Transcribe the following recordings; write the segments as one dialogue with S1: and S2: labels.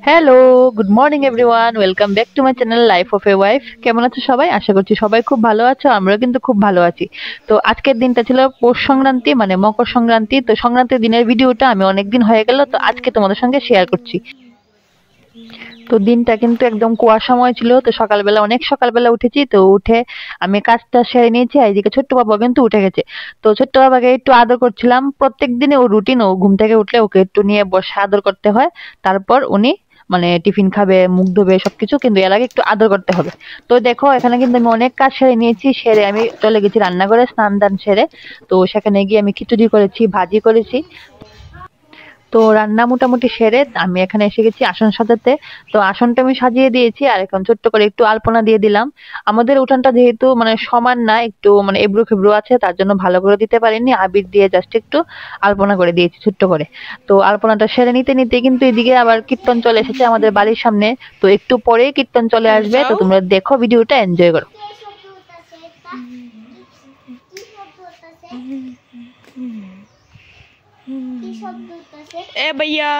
S1: Hello, good morning everyone. Welcome back to my channel life of a wife. কেমন আছো সবাই? আশা করছি সবাই খুব ভালো আছো। আমরাও কিন্তু খুব ভালো আছি। তো আজকের দিনটা ছিল পৌষ সংক্রান্তি, মানে মকর সংক্রান্তি। তো সংক্রান্তির দিনের ভিডিওটা আমি অনেকদিন হয়ে গেল, তো আজকে তোমাদের সঙ্গে শেয়ার করছি। তো দিনটা কিন্তু একদম কুয়াশাময় ছিল। তো সকালবেলা, অনেক সকালবেলা উঠেছি। তো উঠে আমি কাজটা সেরে নিয়েছি, আর এদিকে ছোট্ট বাবা কিন্তু উঠে গেছে। তো ছোট্ট বাবাকে একটু আদর করছিলাম। প্রত্যেক দিনে ও রুটিন, ও ঘুম থেকে উঠলে ওকে একটু নিয়ে বসে আদর করতে হয়। তারপর উনি মানে টিফিন খাবে, মুখ ধোবে, সবকিছু, কিন্তু এর আগে একটু আদর করতে হবে। তো দেখো এখানে কিন্তু আমি অনেক কাজ সেরে নিয়েছি। সেরে আমি চলে গেছি রান্নাঘরে স্নান দান সেরে। তো সেখানে গিয়ে আমি খিচুড়ি করেছি, ভাজি করেছি। তো রান্না মোটামুটি সেরে আমি এখানে এসে গেছি আসন সাজাতে। তো আসনটা আমি সাজিয়ে দিয়েছি, আর এখন ছোট্ট করে একটু আলপনা দিয়ে দিলাম। আমাদের উঠানটা যেহেতু মানে সমান না, একটু মানে এবড়ো খেবড়ো আছে, তার জন্য ভালো করে দিতে পারিনি। আবির দিয়ে জাস্ট একটু আলপনা করে দিয়েছি ছোট্ট করে। তো আলপনাটা সেরে নিতে নিতে কিন্তু এদিকে আবার কীর্তন চলে এসেছে আমাদের বাড়ির সামনে। তো একটু পরেই কীর্তন চলে আসবে। তো
S2: যাও।
S1: তোমরা দেখো, ভিডিওটা এনজয় করো।
S2: এ ভাইয়া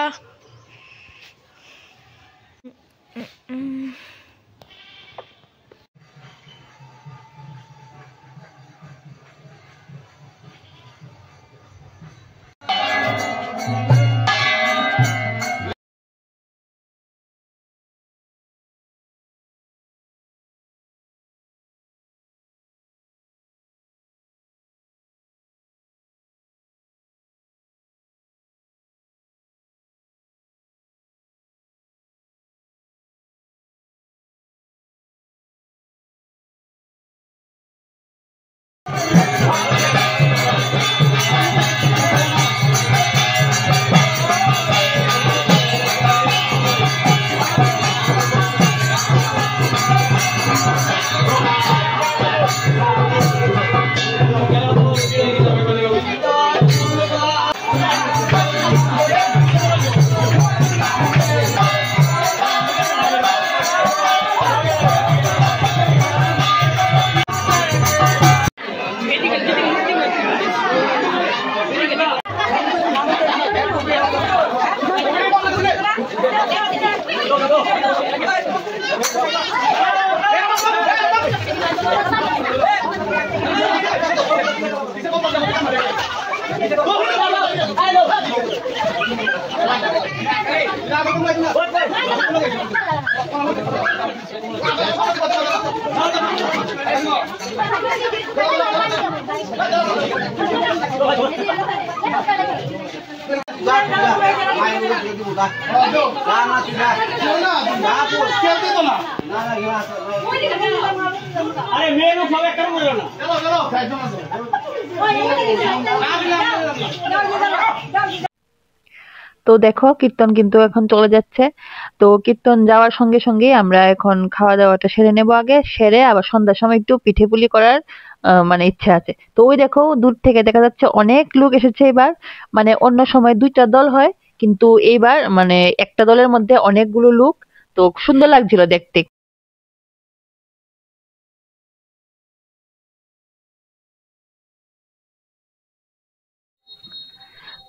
S1: তো দেখো কীর্তন কিন্তু এখন চলে যাচ্ছে। তো কীর্তন যাওয়ার সঙ্গে সঙ্গেই আমরা এখন খাওয়া দাওয়াটা সেরে নেবো। আগে সেরে আবার সন্ধ্যার সময় একটু পিঠে পুলি করার মানে ইচ্ছে আছে। তো ওই দেখো দূর থেকে দেখা যাচ্ছে অনেক লোক এসেছে এবার। মানে অন্য সময় দুইটা দল হয়, কিন্তু এইবার মানে একটা দলের মধ্যে অনেকগুলো লোক। তো সুন্দর লাগছিল দেখতে।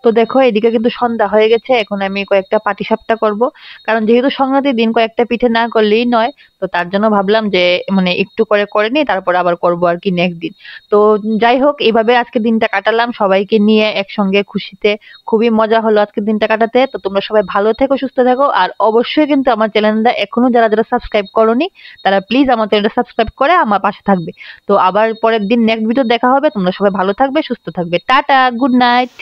S1: তো দেখো এদিকে কিন্তু সন্ধ্যা হয়ে গেছে। এখন আমি কয়েকটা পাটিসাপটা করব, কারণ যেহেতু সংক্রান্তির দিন কয়েকটা পিঠে না করলেই নয়। তো তার জন্য ভাবলাম যে মানে একটু করে করে নি, তারপর আবার করব আর কি নেক্সট দিন। তো যাই হোক, এইভাবে আজকে দিনটা কাটালাম সবাইকে নিয়ে একসঙ্গে খুশিতে। খুবই মজা হলো আজকের দিনটা কাটাতে। তো তোমরা সবাই ভালো থেকো, সুস্থ থাকো, আর অবশ্যই কিন্তু আমার চ্যানেলটা এখনো যারা যারা সাবস্ক্রাইব করোনি, তারা প্লিজ আমার চ্যানেলটা সাবস্ক্রাইব করে আমার পাশে থাকবে। তো আবার পরের দিন নেক্সট ভিডিও দেখা হবে। তোমরা সবাই ভালো থাকবে, সুস্থ থাকবে। Tata, good night.